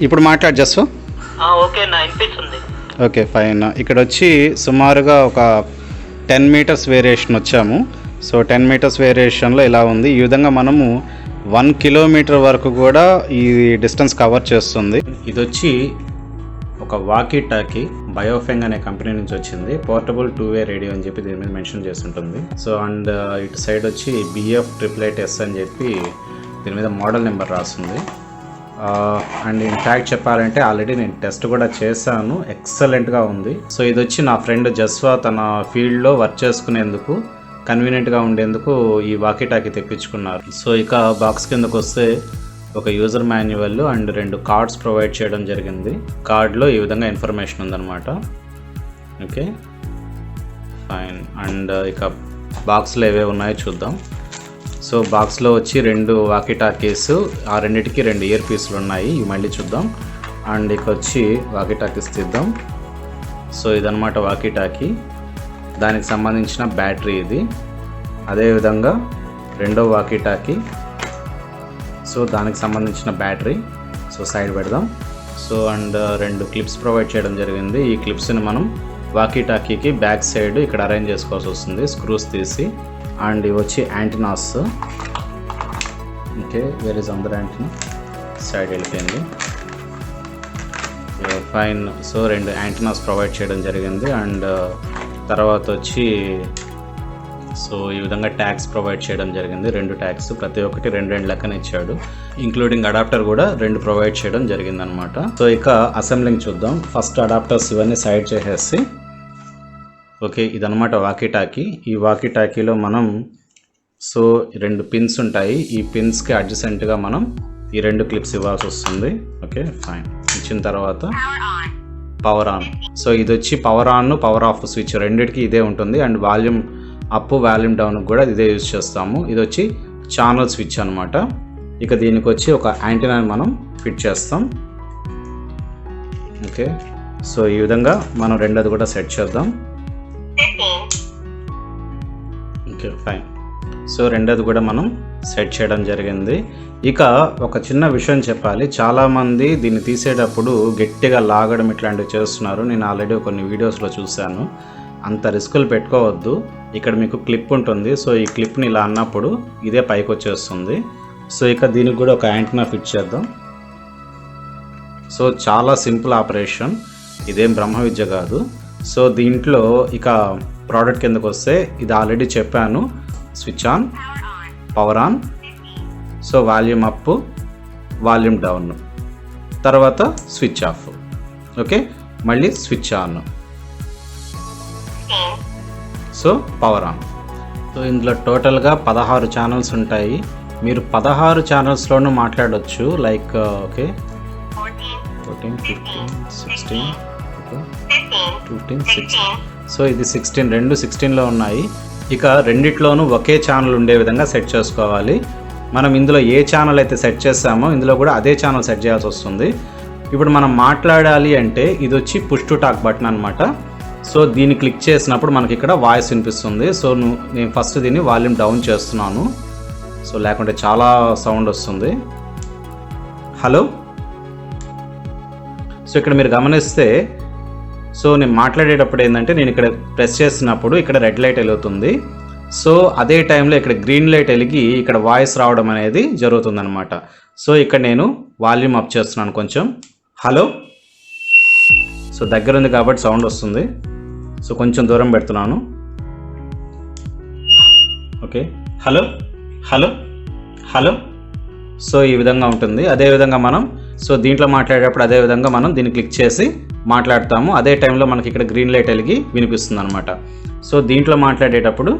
ఇప్పుడు మాట్లాడు just. Okay నా వినిపిస్తుంది. Okay fine. ఇక్కడ వచ్చి సుమారుగా ఒక 10 మీటర్స్ వేరియేషన్ వచ్చాము. సో 10 మీటర్స్ వేరియేషన్లో ఇలా ఉంది. ఈ విధంగా మనము 1 కిలోమీటర్ వరకు కూడా ఈ డిస్టెన్స్ కవర్ చేస్తుంది. ఇది వచ్చి ఒక వాకీ టాకీ బయోఫెంగ్ అనే కంపెనీ నుంచి వచ్చింది. పోర్టబుల్ 2-వే రేడియో అని చెప్పి దీని మీద మెన్షన్ చేసి ఉంటుంది. సో అండ్ ఇటు సైడ్ వచ్చి Bf-888S అని చెప్పి దీని మీద మోడల్ నెంబర్ రాస్తుంది. అండ్ ఇన్ఫ్యాక్ట్ చెప్పాలంటే ఆల్రెడీ నేను టెస్ట్ కూడా చేశాను, ఎక్సలెంట్గా ఉంది. సో ఇది వచ్చి నా ఫ్రెండ్ జస్వా తన ఫీల్డ్లో వర్క్ చేసుకునేందుకు కన్వీనియంట్గా ఉండేందుకు ఈ వాకీ టాకీ తెప్పించుకున్నారు. సో ఇక బాక్స్ కిందకు వస్తే ఒక user manual and 2 cards provide చేయడం జరిగింది. కార్డ్లో ఈ విధంగా ఇన్ఫర్మేషన్ ఉందన్నమాట. Okay fine. అండ్ ఇక బాక్స్లో ఏవే ఉన్నాయో చూద్దాం. సో బాక్స్లో వచ్చి 2 వాకీ టాకీస్, ఆ రెండింటికి 2 ఇయర్ పీస్లు ఉన్నాయి. ఇవి మళ్ళీ చూద్దాం. అండ్ ఇక వచ్చి వాకీ టాకీస్ తీద్దాం. సో ఇదన్నమాట వాకీ టాకీ, దానికి సంబంధించిన బ్యాటరీ ఇది. అదేవిధంగా రెండో వాకీ టాకీ, సో దానికి సంబంధించిన బ్యాటరీ. సో సైడ్ పెడదాం. సో అండ్ 2 క్లిప్స్ ప్రొవైడ్ చేయడం జరిగింది. ఈ క్లిప్స్ని మనం వాకీ టాకీకి బ్యాక్ సైడ్ ఇక్కడ అరేంజ్ చేసుకోవాల్సి వస్తుంది స్క్రూస్ తీసి. అండ్ ఇవి వచ్చి యాంటీనాస్. ఓకే వేర్ ఇస్ అందర్ యాంటీనా, సైడ్ వెళ్ళిపోయింది. ఫైన్. సో 2 యాంటీనాస్ ప్రొవైడ్ చేయడం జరిగింది. అండ్ తర్వాత వచ్చి సో ఈ విధంగా ట్యాగ్స్ ప్రొవైడ్ చేయడం జరిగింది. 2 ట్యాగ్స్, ప్రతి ఒక్కటి 2 లెక్కన ఇచ్చాడు. ఇంక్లూడింగ్ అడాప్టర్ కూడా 2 ప్రొవైడ్ చేయడం జరిగింది అనమాట. సో ఇక అసెంబ్లింగ్ చూద్దాం. ఫస్ట్ అడాప్టర్స్ ఇవన్నీ సైడ్ చేసేసి, ఓకే ఇదనమాట వాకీ టాకీ. ఈ వాకీ టాకీలో మనం సో 2 పిన్స్ ఉంటాయి. ఈ పిన్స్కి అడ్జసెంట్గా మనం ఈ 2 క్లిప్స్ ఇవ్వాల్సి వస్తుంది. Okay fine. ఇచ్చిన తర్వాత పవర్ ఆన్. సో ఇది వచ్చి power on, power off switch రెండింటికి ఇదే ఉంటుంది. And volume up, volume down కూడా ఇదే యూజ్ చేస్తాము. ఇది వచ్చి ఛానల్ స్విచ్ అనమాట. ఇక దీనికి వచ్చి ఒక యాంటీనా మనం ఫిట్ చేస్తాం. ఓకే సో ఈ విధంగా మనం రెండోది కూడా సెట్ చేద్దాం. Okay fine. సో రెండోది కూడా మనం సెట్ చేయడం జరిగింది. ఇక ఒక చిన్న విషయం చెప్పాలి. చాలామంది దీన్ని తీసేటప్పుడు గట్టిగా లాగడం ఇట్లాంటివి చేస్తున్నారు. నేను ఆల్రెడీ కొన్ని వీడియోస్లో చూశాను. అంత రిస్కులు పెట్టుకోవద్దు. ఇక్కడ మీకు క్లిప్ ఉంటుంది. సో ఈ క్లిప్ని ఇలా అన్నప్పుడు ఇదే పైకి వచ్చేస్తుంది. సో ఇక దీనికి కూడా ఒక యాంటీనా ఫిట్ చేద్దాం. సో చాలా సింపుల్ ఆపరేషన్, ఇదేం బ్రహ్మ విద్య కాదు. సో దీంట్లో ఇక ప్రోడక్ట్ కిందకు వస్తే ఇది ఆల్రెడీ చెప్పాను. Switch on, power on, so volume up, volume down, తర్వాత స్విచ్ ఆఫ్. ఓకే మళ్ళీ switch on, so power on. So ఇందులో టోటల్గా 16 ఛానల్స్ ఉంటాయి. మీరు 16 ఛానల్స్లోనూ మాట్లాడవచ్చు. Like okay 14, 15, 16, 15, 16. సో ఇది 16, 2 16లో ఉన్నాయి. ఇక రెండిట్లోనూ ఒకే ఛానల్ ఉండే విధంగా సెట్ చేసుకోవాలి. మనం ఇందులో ఏ ఛానల్ అయితే సెట్ చేస్తామో ఇందులో కూడా అదే ఛానల్ సెట్ చేయాల్సి వస్తుంది. ఇప్పుడు మనం మాట్లాడాలి అంటే ఇది వచ్చి పుష్ టు టాక్ బటన్ అనమాట. సో దీన్ని క్లిక్ చేసినప్పుడు మనకి ఇక్కడ వాయిస్ వినిపిస్తుంది. సో నేను ఫస్ట్ దీన్ని వాల్యూమ్ డౌన్ చేస్తున్నాను. సో లేకుంటే చాలా సౌండ్ వస్తుంది. హలో. సో ఇక్కడ మీరు గమనిస్తే సో నేను మాట్లాడేటప్పుడు ఏంటంటే నేను ఇక్కడ ప్రెస్ చేసినప్పుడు ఇక్కడ రెడ్ లైట్ వెలుగుతుంది. సో అదే టైంలో ఇక్కడ గ్రీన్ లైట్ వెలిగి ఇక్కడ వాయిస్ రావడం అనేది జరుగుతుంది అనమాట. సో ఇక్కడ నేను వాల్యూమ్ అప్ చేస్తున్నాను కొంచెం. హలో. సో దగ్గర ఉంది కాబట్టి సౌండ్ వస్తుంది. సో కొంచెం దూరం పెడుతున్నాను. Okay hello hello hello. So ఈ విధంగా ఉంటుంది. అదేవిధంగా మనం సో దీంట్లో మాట్లాడేటప్పుడు అదేవిధంగా మనం దీన్ని క్లిక్ చేసి మాట్లాడతాము. అదే టైంలో మనకి ఇక్కడ గ్రీన్ లైట్ వెలిగి వినిపిస్తుంది అనమాట. సో దీంట్లో మాట్లాడేటప్పుడు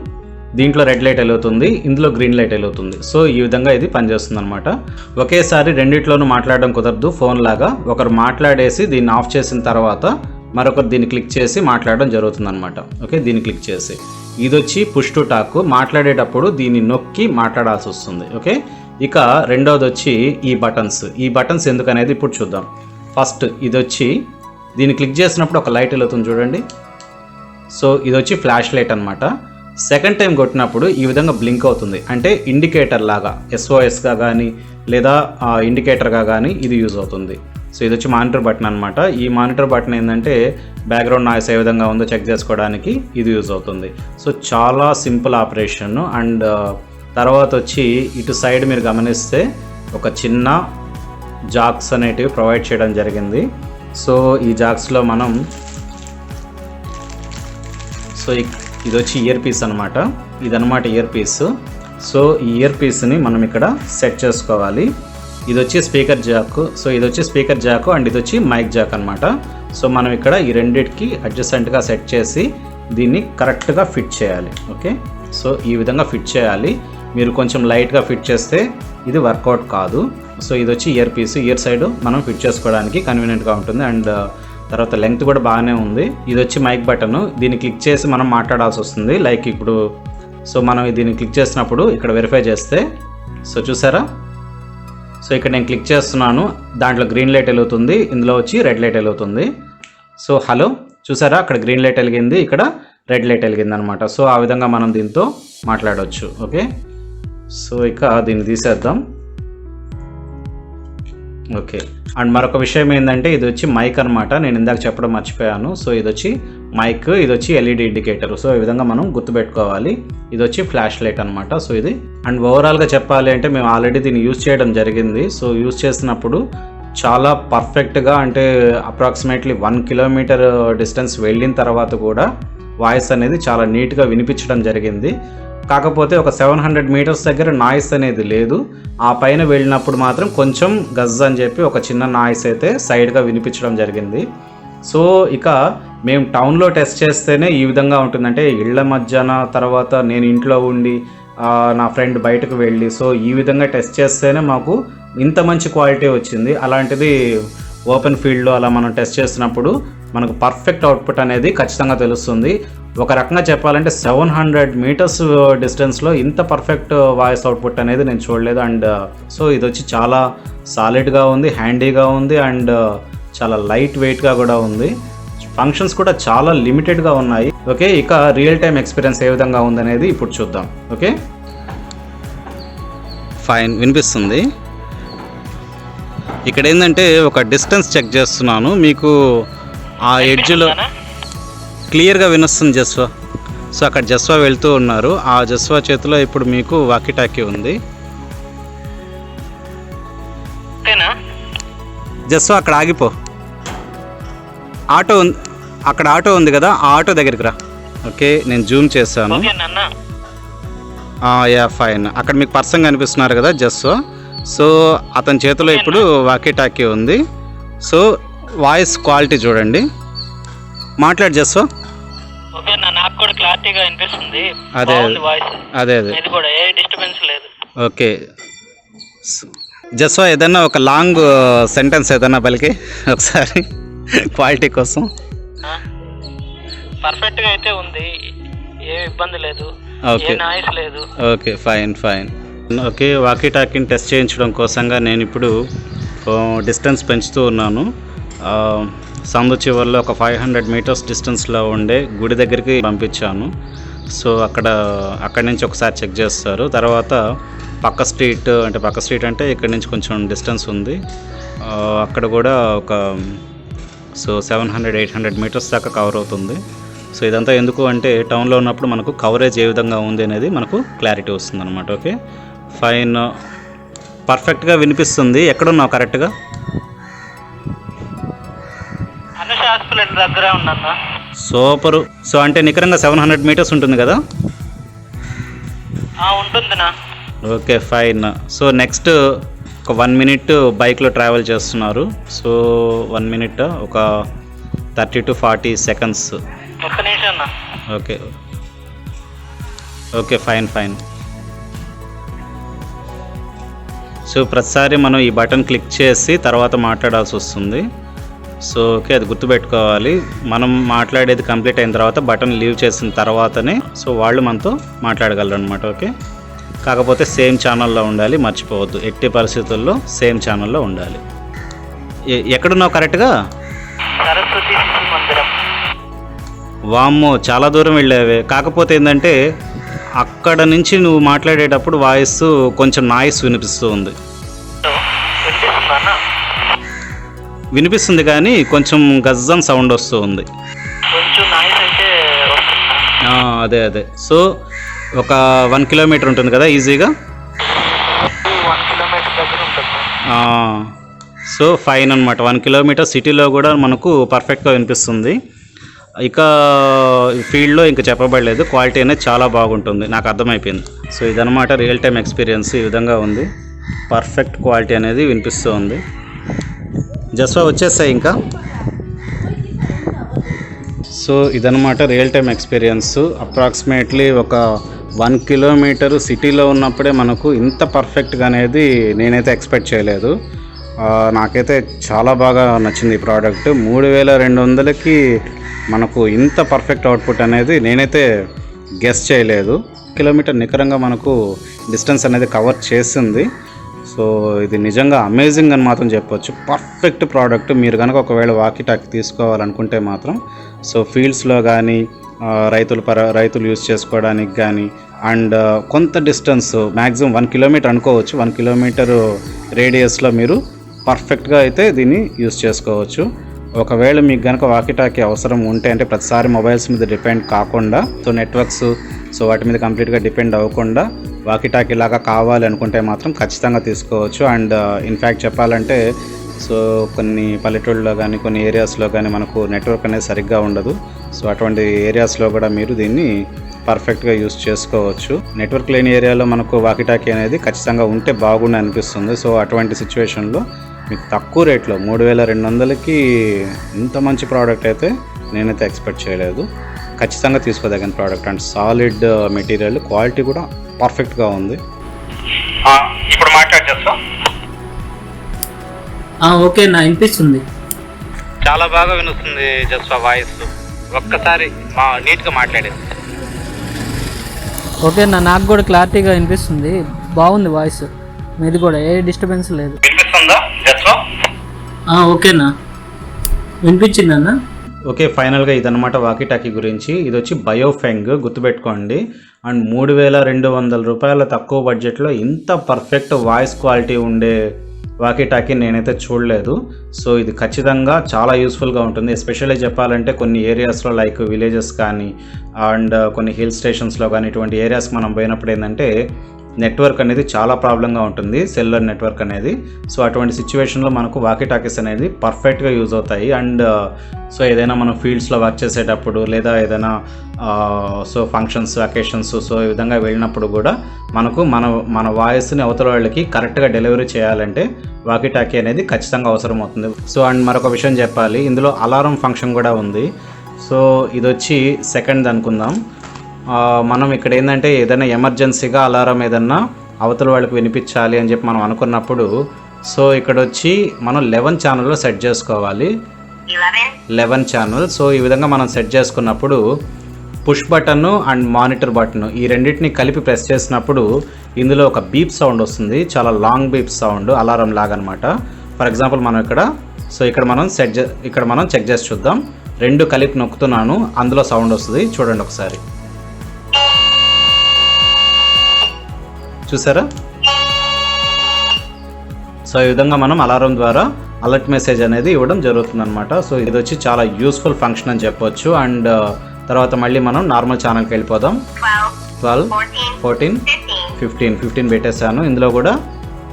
దీంట్లో రెడ్ లైట్ వెలుగుతుంది, ఇందులో గ్రీన్ లైట్ వెలుగుతుంది. సో ఈ విధంగా ఇది పనిచేస్తుంది అనమాట. ఒకేసారి రెండిట్లోనూ మాట్లాడడం కుదరదు. ఫోన్ లాగా ఒకరు మాట్లాడేసి దీన్ని ఆఫ్ చేసిన తర్వాత మరొకరు దీన్ని క్లిక్ చేసి మాట్లాడడం జరుగుతుంది అనమాట. ఓకే దీన్ని క్లిక్ చేసి ఇది వచ్చి పుష్ టు టాక్. మాట్లాడేటప్పుడు దీన్ని నొక్కి మాట్లాడాల్సి వస్తుంది. ఓకే ఇక రెండవది వచ్చి ఈ బటన్స్. ఈ బటన్స్ ఎందుకు అనేది ఇప్పుడు చూద్దాం. ఫస్ట్ ఇది వచ్చి దీన్ని క్లిక్ చేసినప్పుడు ఒక లైట్ వెలుగుతుంది చూడండి. సో ఇది వచ్చి ఫ్లాష్ లైట్ అనమాట. సెకండ్ టైం కొట్టినప్పుడు ఈ విధంగా బ్లింక్ అవుతుంది, అంటే ఇండికేటర్ లాగా SOSగా కానీ లేదా ఇండికేటర్గా కానీ ఇది యూజ్ అవుతుంది. సో ఇది వచ్చి మానిటర్ బటన్ అనమాట. ఈ మానిటర్ బటన్ ఏంటంటే బ్యాక్గ్రౌండ్ నాయిస్ ఏ విధంగా ఉందో చెక్ చేసుకోవడానికి ఇది యూజ్ అవుతుంది. సో చాలా సింపుల్ ఆపరేషన్. అండ్ తర్వాత వచ్చి ఇటు సైడ్ మీరు గమనిస్తే ఒక చిన్న జాక్స్ అనేటివి ప్రొవైడ్ చేయడం జరిగింది. సో ఈ జాక్స్లో మనం సో ఇది వచ్చి ఇయర్ పీస్ అనమాట, ఇదనమాట ఇయర్ పీస్. సో ఈ ఇయర్ పీస్ని మనం ఇక్కడ సెట్ చేసుకోవాలి. ఇది వచ్చి స్పీకర్ జాక్, సో ఇది వచ్చి స్పీకర్ జాక్ అండ్ ఇది వచ్చి మైక్ జాక్ అనమాట. సో మనం ఇక్కడ ఈ రెండింటికి అడ్జస్టెంట్గా సెట్ చేసి దీన్ని కరెక్ట్గా ఫిట్ చేయాలి. ఓకే, సో ఈ విధంగా ఫిట్ చేయాలి. మీరు కొంచెం లైట్గా ఫిట్ చేస్తే ఇది వర్కౌట్ కాదు. సో ఇది వచ్చి ఇయర్ పీస్, ఇయర్ సైడ్ మనం ఫిట్ చేసుకోవడానికి కన్వీనియంట్గా ఉంటుంది. అండ్ తర్వాత లెంగ్త్ కూడా బాగానే ఉంది. ఇది వచ్చి మైక్ బటన్, దీన్ని క్లిక్ చేసి మనం మాట్లాడాల్సి వస్తుంది. లైక్ ఇప్పుడు సో మనం దీన్ని క్లిక్ చేసినప్పుడు ఇక్కడ వెరిఫై చేస్తే సో చూసారా, సో ఇక్కడ నేను క్లిక్ చేస్తున్నాను, దాంట్లో గ్రీన్ లైట్ వెలుగుతుంది, ఇందులో వచ్చి రెడ్ లైట్ వెలుగుతుంది. సో హలో చూసారా, అక్కడ గ్రీన్ లైట్ వెలిగింది, ఇక్కడ రెడ్ లైట్ వెలిగింది అనమాట. సో ఆ విధంగా మనం దీంతో మాట్లాడవచ్చు. ఓకే, సో ఇక దీన్ని తీసేద్దాం. ఓకే, అండ్ మరొక విషయం ఏంటంటే ఇది వచ్చి మైక్ అనమాట, నేను ఇందాక చెప్పడం మర్చిపోయాను. సో ఇది వచ్చి మైక్, ఇది వచ్చి LED ఇండికేటర్. సో ఈ విధంగా మనం గుర్తుపెట్టుకోవాలి. ఇది వచ్చి ఫ్లాష్ లైట్ అనమాట. సో ఇది అండ్ ఓవరాల్గా చెప్పాలి అంటే మేము ఆల్రెడీ దీన్ని యూజ్ చేయడం జరిగింది. సో యూజ్ చేసినప్పుడు చాలా పర్ఫెక్ట్గా, అంటే అప్రాక్సిమేట్లీ 1 కిలోమీటర్ డిస్టెన్స్ వెళ్ళిన తర్వాత కూడా వాయిస్ అనేది చాలా నీట్గా వినిపించడం జరిగింది. కాకపోతే ఒక 700 మీటర్స్ దగ్గర నాయిస్ అనేది లేదు. ఆ పైన వెళ్ళినప్పుడు మాత్రం కొంచెం గజ్ అని చెప్పి ఒక చిన్న నాయిస్ అయితే సైడ్గా వినిపించడం జరిగింది. సో ఇక మేము టౌన్లో టెస్ట్ చేస్తేనే ఈ విధంగా ఉంటుందంటే ఇళ్ల మధ్యన, తర్వాత నేను ఇంట్లో ఉండి నా ఫ్రెండ్ బయటకు వెళ్ళి సో ఈ విధంగా టెస్ట్ చేస్తేనే మాకు ఇంత మంచి క్వాలిటీ వచ్చింది. అలాంటిది ఓపెన్ ఫీల్డ్లో అలా మనం టెస్ట్ చేసినప్పుడు మనకు పర్ఫెక్ట్ అవుట్పుట్ అనేది ఖచ్చితంగా తెలుస్తుంది. ఒక రకంగా చెప్పాలంటే 700 మీటర్స్ డిస్టెన్స్లో ఇంత పర్ఫెక్ట్ వాయిస్ అవుట్పుట్ అనేది నేను చూడలేదు. అండ్ సో ఇది వచ్చి చాలా సాలిడ్గా ఉంది, హ్యాండీగా ఉంది, అండ్ చాలా లైట్ వెయిట్గా కూడా ఉంది. ఫంక్షన్స్ కూడా చాలా లిమిటెడ్గా ఉన్నాయి. ఓకే, ఇక రియల్ టైమ్ ఎక్స్పీరియన్స్ ఏ విధంగా ఉందనేది ఇప్పుడు చూద్దాం. ఓకే, ఫైన్ వినిపిస్తుంది. ఇక్కడ ఏంటంటే ఒక డిస్టెన్స్ చెక్ చేస్తున్నాను, మీకు ఆ ఎడ్జ్లో క్లియర్గా వినిస్తుంది జస్వా. సో అక్కడ జస్వా వెళ్తూ ఉన్నారు, ఆ జస్వా చేతిలో ఇప్పుడు మీకు వాకీ టాకీ ఉంది. జస్వా అక్కడ ఆగిపో, ఆటో అక్కడ ఆటో ఉంది కదా, ఆ ఆటో దగ్గరికి రా. ఓకే, నేను జూమ్ చేశాను. యా ఫైన్, అక్కడ మీకు పర్సన్ కనిపిస్తున్నారు కదా జస్వా. సో అతని చేతిలో ఇప్పుడు వాకీ టాకీ ఉంది. సో వాయిస్ క్వాలిటీ చూడండి, మాట్లాడు జస్వా. అదే అదే అదే ఓకే జస్వా, ఏదన్నా ఒక లాంగ్ సెంటెన్స్ ఏదన్నా పలికి ఒకసారి క్వాలిటీ కోసం. పర్ఫెక్ట్గా అయితే ఉంది, ఏ ఇబ్బంది లేదు, ఏ నాయిస్ లేదు. Okay fine fine. Okay, walkie టాకీని టెస్ట్ చేయించడం కోసంగా నేను ఇప్పుడు డిస్టెన్స్ పెంచుతూ ఉన్నాను. సందు చివరిలో ఒక 500 మీటర్స్ డిస్టెన్స్లో ఉండే గుడి దగ్గరికి పంపించాను. సో అక్కడి నుంచి ఒకసారి చెక్ చేస్తారు. తర్వాత పక్క స్ట్రీట్ అంటే ఇక్కడ నుంచి కొంచెం డిస్టెన్స్ ఉంది, అక్కడ కూడా ఒక 700-800 మీటర్స్ దాకా కవర్ అవుతుంది. సో ఇదంతా ఎందుకు అంటే టౌన్లో ఉన్నప్పుడు మనకు కవరేజ్ ఏ విధంగా ఉంది అనేది మనకు క్లారిటీ వస్తుంది అనమాట. ఓకే ఫైన్, పర్ఫెక్ట్గా వినిపిస్తుంది. ఎక్కడున్నావు కరెక్ట్గా? సూపరు. సో అంటే నికరంగా 700 మీటర్స్ ఉంటుంది కదా? ఉంటుందినా. Okay fine. సో నెక్స్ట్ ఒక 1 మినిట్ బైక్లో ట్రావెల్ చేస్తున్నారు. సో 1 మినిట్ ఒక 30 to 40 seconds. Okay okay fine fine. So ప్రతిసారి మనం ఈ బటన్ క్లిక్ చేసి తర్వాత మాట్లాడాల్సి వస్తుంది. సో ఓకే, అది గుర్తుపెట్టుకోవాలి. మనం మాట్లాడేది కంప్లీట్ అయిన తర్వాత బటన్ లీవ్ చేసిన తర్వాతనే సో వాళ్ళు మనతో మాట్లాడగలరు అనమాట. ఓకే, కాకపోతే సేమ్ ఛానల్లో ఉండాలి, మర్చిపోవద్దు. ఎట్టి పరిస్థితుల్లో సేమ్ ఛానల్లో ఉండాలి. ఎక్కడున్నావు కరెక్ట్గా? వామ్మో చాలా దూరం వెళ్ళావే. కాకపోతే ఏంటంటే అక్కడ నుంచి నువ్వు మాట్లాడేటప్పుడు వాయిస్ కొంచెం నాయిస్ వినిపిస్తూ ఉంది. వినిపిస్తుంది కానీ కొంచెం గజ్జన్ సౌండ్ వస్తూ ఉంది. అదే అదే. సో ఒక 1 కిలోమీటర్ ఉంటుంది కదా ఈజీగా. సో ఫైన్ అనమాట. 1 కిలోమీటర్ సిటీలో కూడా మనకు పర్ఫెక్ట్గా వినిపిస్తుంది. ఇక ఫీల్డ్లో ఇంకా చెప్పబడలేదు, క్వాలిటీ అనేది చాలా బాగుంటుంది, నాకు అర్థమైపోయింది. సో ఇదనమాట రియల్ టైమ్ ఎక్స్పీరియన్స్. ఈ విధంగా ఉంది, పర్ఫెక్ట్ క్వాలిటీ అనేది వినిపిస్తూ ఉంది. జస్ట్ వచ్చేస్తాయి ఇంకా. సో ఇదనమాట రియల్ టైమ్ ఎక్స్పీరియన్స్. అప్రాక్సిమేట్లీ ఒక 1 కిలోమీటర్ సిటీలో ఉన్నప్పుడే మనకు ఇంత పర్ఫెక్ట్గా అనేది నేనైతే ఎక్స్పెక్ట్ చేయలేదు. నాకైతే చాలా బాగా నచ్చింది ఈ ప్రోడక్ట్. 3200కి మనకు ఇంత పర్ఫెక్ట్ అవుట్పుట్ అనేది నేనైతే గెస్ చేయలేదు. కిలోమీటర్ నికరంగా మనకు డిస్టెన్స్ అనేది కవర్ చేసింది. సో ఇది నిజంగా అమేజింగ్ అని మాత్రం చెప్పొచ్చు. Perfect product. మీరు కనుక ఒకవేళ వాకీ టాకీ తీసుకోవాలనుకుంటే మాత్రం సో ఫీల్డ్స్లో కానీ రైతులు యూజ్ చేసుకోవడానికి కానీ అండ్ కొంత డిస్టెన్స్ మ్యాక్సిమం 1 కిలోమీటర్ అనుకోవచ్చు. 1 కిలోమీటర్ రేడియస్లో మీరు పర్ఫెక్ట్గా అయితే దీన్ని యూజ్ చేసుకోవచ్చు. ఒకవేళ మీకు కనుక వాకీ టాకీ అవసరం ఉంటే, అంటే ప్రతిసారి మొబైల్స్ మీద డిపెండ్ కాకుండా, సో నెట్వర్క్స్ సో వాటి మీద కంప్లీట్గా డిపెండ్ అవ్వకుండా వాకీ టాకీ లాగా కావాలి అనుకుంటే మాత్రం ఖచ్చితంగా తీసుకోవచ్చు. అండ్ ఇన్ఫ్యాక్ట్ చెప్పాలంటే సో కొన్ని పల్లెటూళ్ళలో కానీ కొన్ని ఏరియాస్లో కానీ మనకు నెట్వర్క్ అనేది సరిగ్గా ఉండదు. సో అటువంటి ఏరియాస్లో కూడా మీరు దీన్ని పర్ఫెక్ట్గా యూజ్ చేసుకోవచ్చు. నెట్వర్క్ లేని ఏరియాలో మనకు వాకీ టాకీ అనేది ఖచ్చితంగా ఉంటే బాగుండి అనిపిస్తుంది. సో అటువంటి సిచ్యువేషన్లో మీకు తక్కువ రేట్లో 3200కి ఇంత మంచి ప్రోడక్ట్ అయితే నేనైతే ఎక్స్పెక్ట్ చేయలేదు. ఖచ్చితంగా తీసుకోదగిన product. And solid material, quality కూడా పర్ఫెక్ట్గా ఉంది. ఇప్పుడు మాట్లాడేస్తా. ఓకే నా వినిపిస్తుంది, చాలా బాగా వినిపిస్తుంది. జస్ట్ వాయిస్ ఒక్కసారి నీట్గా మాట్లాడేది. ఓకే నా, నాకు కూడా క్లారిటీగా వినిపిస్తుంది, బాగుంది వాయిస్ మీది కూడా, ఏ డిస్టర్బెన్స్ లేదు. వినిపిస్తుందా జస్ట్? ఓకేనా, వినిపించిందన్నా. ఓకే, ఫైనల్గా ఇదనమాట వాకీ టాకీ గురించి. ఇది వచ్చి బయోఫెంగ్, గుర్తుపెట్టుకోండి. అండ్ 3200 రూపాయల తక్కువ బడ్జెట్లో ఇంత పర్ఫెక్ట్ వాయిస్ క్వాలిటీ ఉండే వాకీ టాకీ నేనైతే చూడలేదు. సో ఇది ఖచ్చితంగా చాలా యూస్ఫుల్గా ఉంటుంది. ఎస్పెషల్లీ చెప్పాలంటే కొన్ని ఏరియాస్లో లైక్ విలేజెస్ కానీ అండ్ కొన్ని హిల్ స్టేషన్స్లో కానీ ఇటువంటి ఏరియాస్కి మనం పోయినప్పుడు ఏంటంటే నెట్వర్క్ అనేది చాలా ప్రాబ్లంగా ఉంటుంది, సెల్యులర్ నెట్వర్క్ అనేది. సో అటువంటి సిచ్యువేషన్లో మనకు వాకీ టాకీస్ అనేది పర్ఫెక్ట్గా యూజ్ అవుతాయి. అండ్ సో ఏదైనా మనం ఫీల్డ్స్లో వర్క్ చేసేటప్పుడు లేదా ఏదైనా సో ఫంక్షన్స్, అకేషన్స్ సో ఈ విధంగా వెళ్ళినప్పుడు కూడా మనకు మన వాయిస్ని అవతల వాళ్ళకి కరెక్ట్గా డెలివరీ చేయాలంటే వాకీ టాకీ అనేది ఖచ్చితంగా అవసరం అవుతుంది. సో అండ్ మరొక విషయం చెప్పాలి, ఇందులో అలారం ఫంక్షన్ కూడా ఉంది. సో ఇది వచ్చి సెకండ్ అనుకుందాం. మనం ఇక్కడ ఏంటంటే ఏదైనా ఎమర్జెన్సీగా అలారం ఏదన్నా అవతల వాళ్ళకి వినిపించాలి అని చెప్పి మనం అనుకున్నప్పుడు సో ఇక్కడ వచ్చి మనం 11 ఛానల్లో సెట్ చేసుకోవాలి. 11 ఛానల్. సో ఈ విధంగా మనం సెట్ చేసుకున్నప్పుడు push button and monitor button ఈ రెండింటిని కలిపి ప్రెస్ చేసినప్పుడు ఇందులో ఒక బీప్ సౌండ్ వస్తుంది, చాలా లాంగ్ బీప్ సౌండ్, అలారం లాగా అనమాట. ఫర్ ఎగ్జాంపుల్ మనం ఇక్కడ మనం చెక్ చేసి చూద్దాం. 2 కలిపి నొక్కుతున్నాను, అందులో సౌండ్ వస్తుంది, చూడండి ఒకసారి. చూసారా? సో ఈ విధంగా మనం అలారం ద్వారా అలర్ట్ మెసేజ్ అనేది ఇవ్వడం జరుగుతుంది అనమాట. సో ఇది వచ్చి చాలా యూస్ఫుల్ ఫంక్షన్ అని చెప్పొచ్చు. అండ్ తర్వాత మళ్ళీ మనం నార్మల్ ఛానల్కి వెళ్ళిపోదాం. 12, 14, 15 పెట్టేశాను. ఇందులో కూడా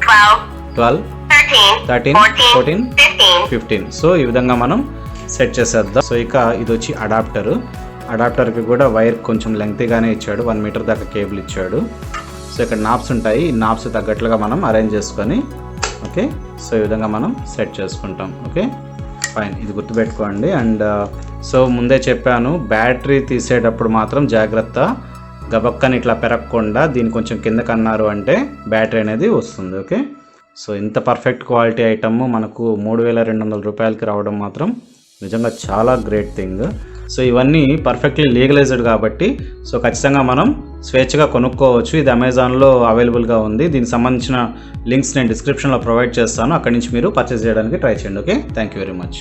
12, 13, 14, 15. సో ఈ విధంగా మనం సెట్ చేసేద్దాం. సో ఇక ఇది వచ్చి అడాప్టర్కి కూడా వైర్ కొంచెం లెంగ్తీగానే ఇచ్చాడు, 1 మీటర్ దాకా కేబుల్ ఇచ్చాడు. సో ఇక్కడ నాబ్స్ ఉంటాయి, ఈ నాబ్స్ తగ్గట్లుగా మనం అరేంజ్ చేసుకొని ఓకే సో ఈ విధంగా మనం సెట్ చేసుకుంటాం. ఓకే ఫైన్, ఇది గుర్తుపెట్టుకోండి. అండ్ సో ముందే చెప్పాను, బ్యాటరీ తీసేటప్పుడు మాత్రం జాగ్రత్త, గబక్కని ఇట్లా పెరగకుండా దీన్ని కొంచెం కిందకన్నారు అంటే బ్యాటరీ అనేది వస్తుంది. ఓకే సో ఇంత పర్ఫెక్ట్ క్వాలిటీ ఐటమ్ మనకు 3200 రూపాయలకి రావడం మాత్రం నిజంగా చాలా గ్రేట్ థింగ్. సో ఇవన్నీ పర్ఫెక్ట్లీ లీగలైజ్డ్ కాబట్టి సో ఖచ్చితంగా మనం స్వేచ్ఛగా కొనుక్కోవచ్చు. ఇది అమెజాన్లో అవైలబుల్గా ఉంది. దీనికి సంబంధించిన లింక్స్ నేను డిస్క్రిప్షన్లో ప్రొవైడ్ చేస్తాను, అక్కడి నుంచి మీరు పర్చేస్ చేయడానికి ట్రై చేయండి. Okay, thank you very much.